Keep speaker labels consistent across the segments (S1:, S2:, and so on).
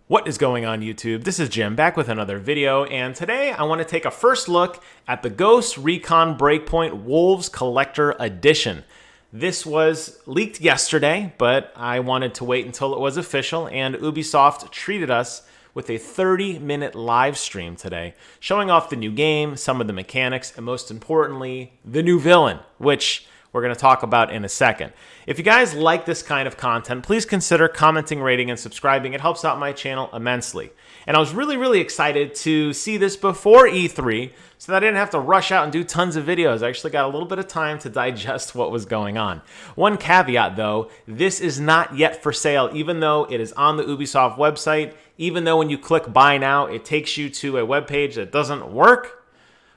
S1: What is going on YouTube? This is Jim back with another video, and today I want to take a first look at the Ghost Recon Breakpoint Wolves Collector Edition. This was leaked yesterday, but I wanted to wait until it was official, and Ubisoft treated us with a 30-minute live stream today, showing off the new game, some of the mechanics, and most importantly, the new villain, which we're going to talk about in a second. If you guys like this kind of content, please consider commenting, rating, and subscribing. It helps out my channel immensely. And I was really excited to see this before E3 so that I didn't have to rush out and do tons of videos. I actually got a little bit of time to digest what was going on. One caveat though, this is not yet for sale, even though it is on the Ubisoft website, even though when you click buy now, it takes you to a web page that doesn't work.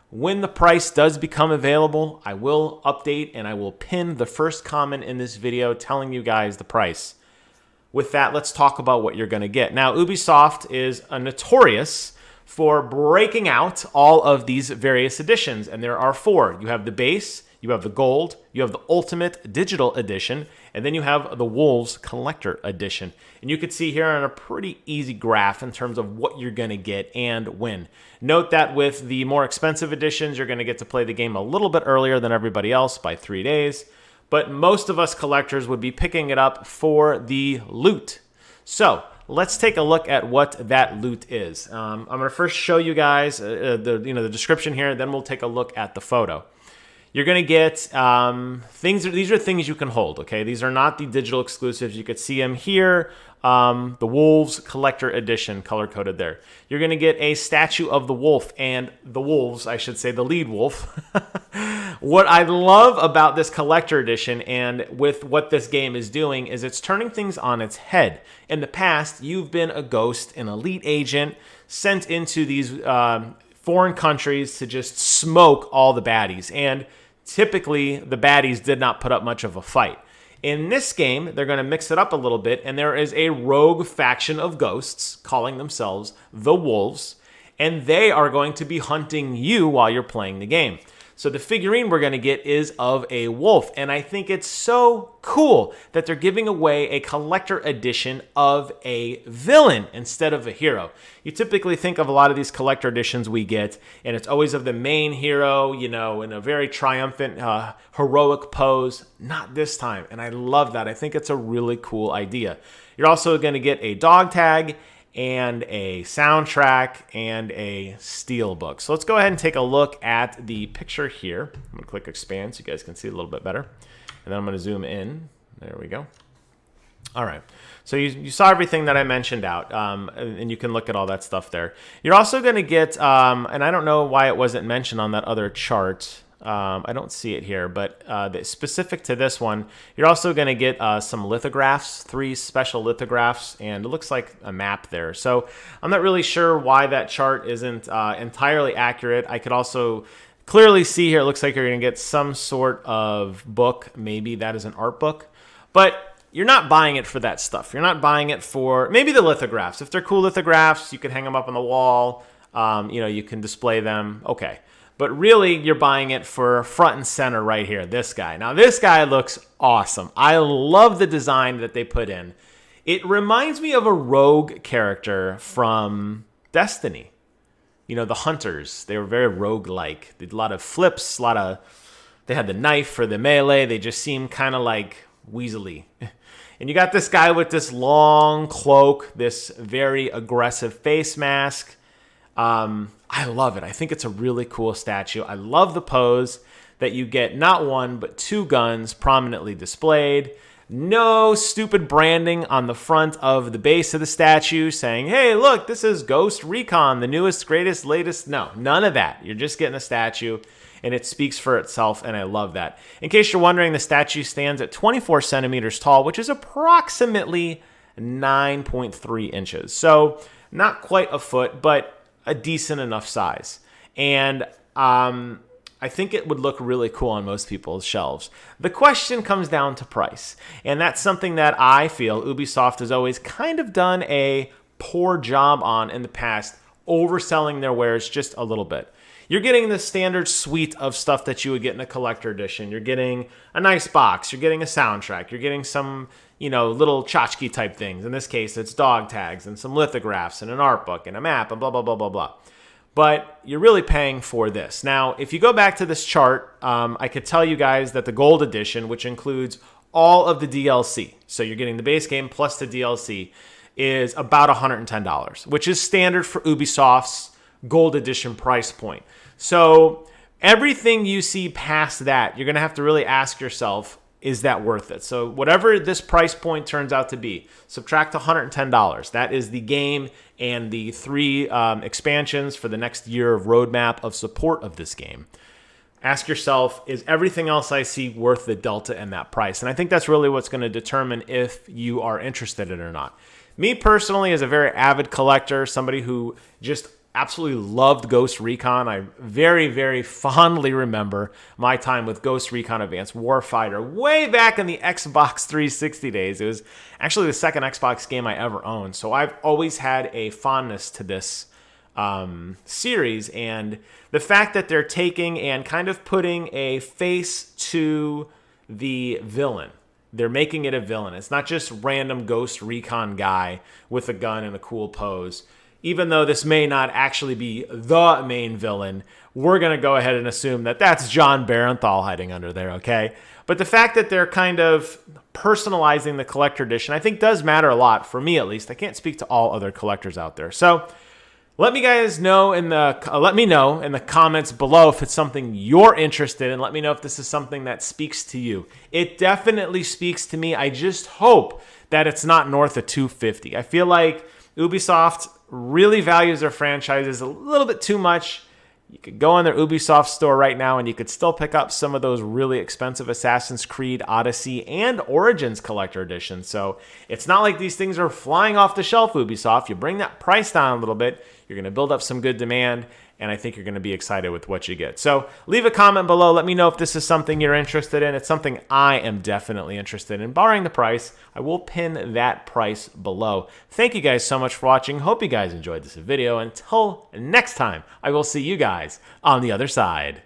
S1: When the price does become available, I will update and I will pin the first comment in this video telling you guys the price. With that, let's talk about what you're going to get. Now, Ubisoft is notorious for breaking out all of these various editions, and there are four. You have the base, you have the gold, you have the ultimate digital edition, and then you have the Wolves Collector Edition. And you can see here on a pretty easy graph in terms of what you're going to get and when. Note that with the more expensive editions, you're going to get to play the game a little bit earlier than everybody else by 3 days. But most of us collectors would be picking it up for the loot. So let's take a look at what that loot is. I'm going to first show you guys the description here, then we'll take a look at the photo. You're going to get things. These are things you can hold, okay? These are not the digital exclusives. You could see them here. The Wolves Collector Edition, color-coded there. You're going to get a statue of the wolf, and the wolves, I should say, the lead wolf. What I love about this Collector Edition and with what this game is doing is it's turning things on its head. In the past, you've been a ghost, an elite agent, sent into these foreign countries to just smoke all the baddies, and typically the baddies did not put up much of a fight. In this game, they're going to mix it up a little bit, and there is a rogue faction of ghosts calling themselves the Wolves, and they are going to be hunting you while you're playing the game. So the figurine we're going to get is of a wolf, and I think it's so cool that they're giving away a collector edition of a villain instead of a hero. You typically think of a lot of these collector editions we get, and it's always of the main hero, you know, in a very triumphant, heroic pose. Not this time, and I love that. I think it's a really cool idea. You're also going to get a dog tag and a soundtrack, and a Steelbook. So let's go ahead and take a look at the picture here. I'm going to click expand so you guys can see it a little bit better. And then I'm going to zoom in. There we go. All right. So you saw everything that I mentioned out, and you can look at all that stuff there. You're also going to get, and I don't know why it wasn't mentioned on that other chart. I don't see it here, but specific to this one, you're also going to get some lithographs, 3 special lithographs, and it looks like a map there. So I'm not really sure why that chart isn't entirely accurate. I could also clearly see here, it looks like you're going to get some sort of book. Maybe that is an art book, but you're not buying it for that stuff. You're not buying it for maybe the lithographs. If they're cool lithographs, you can hang them up on the wall. You know, you can display them. Okay. But really, you're buying it for front and center right here, this guy. Now, this guy looks awesome. I love the design that they put in. It reminds me of a rogue character from Destiny. You know, the hunters. They were very rogue-like. They did a lot of flips, they had the knife for the melee. They just seemed kind of like weaselly. And you got this guy with this long cloak, this very aggressive face mask. I love it. I think it's a really cool statue. I love the pose that you get not 1, but 2 guns prominently displayed. No stupid branding on the front of the base of the statue saying, hey, look, this is Ghost Recon, the newest, greatest, latest. No, none of that. You're just getting a statue, and it speaks for itself, and I love that. In case you're wondering, the statue stands at 24 centimeters tall, which is approximately 9.3 inches. So not quite a foot, but a decent enough size. And I think it would look really cool on most people's shelves. The question comes down to price. And that's something that I feel Ubisoft has always kind of done a poor job on in the past, overselling their wares just a little bit. you're getting the standard suite of stuff that you would get in a collector edition. You're getting a nice box. You're getting a soundtrack. You're getting some, little tchotchke type things. In this case, it's dog tags and some lithographs and an art book and a map and blah, blah, blah, blah, blah. But you're really paying for this. Now, if you go back to this chart, I could tell you guys that the gold edition, which includes all of the DLC, so you're getting the base game plus the DLC, is about $110, which is standard for Ubisoft's gold edition price point. So everything you see past that, you're going to have to really ask yourself, is that worth it? So whatever this price point turns out to be, subtract $110. That is the game and the 3 expansions for the next year of roadmap of support of this game. Ask yourself, is everything else I see worth the delta and that price? And I think that's really what's going to determine if you are interested in it or not. Me personally, as a very avid collector, somebody who just absolutely loved Ghost Recon. I very, very fondly remember my time with Ghost Recon Advanced Warfighter way back in the Xbox 360 days. It was actually the second Xbox game I ever owned. So I've always had a fondness to this series. And the fact that they're taking and kind of putting a face to the villain. They're making it a villain. It's not just random Ghost Recon guy with a gun and a cool pose. Even though this may not actually be the main villain, we're going to go ahead and assume that that's John Barenthal hiding under there, okay? But the fact that they're kind of personalizing the collector edition, I think does matter a lot, for me at least. I can't speak to all other collectors out there. So let me know in the comments below if it's something you're interested in. Let me know if this is something that speaks to you. It definitely speaks to me. I just hope that it's not north of $250. I feel like Ubisoft really values their franchises a little bit too much. You could go in their Ubisoft store right now and you could still pick up some of those really expensive Assassin's Creed Odyssey and Origins collector editions. So it's not like these things are flying off the shelf, Ubisoft. You bring that price down a little bit, you're going to build up some good demand, and I think you're going to be excited with what you get. So leave a comment below. Let me know if this is something you're interested in. It's something I am definitely interested in. Barring the price, I will pin that price below. Thank you guys so much for watching. Hope you guys enjoyed this video. Until next time, I will see you guys on the other side.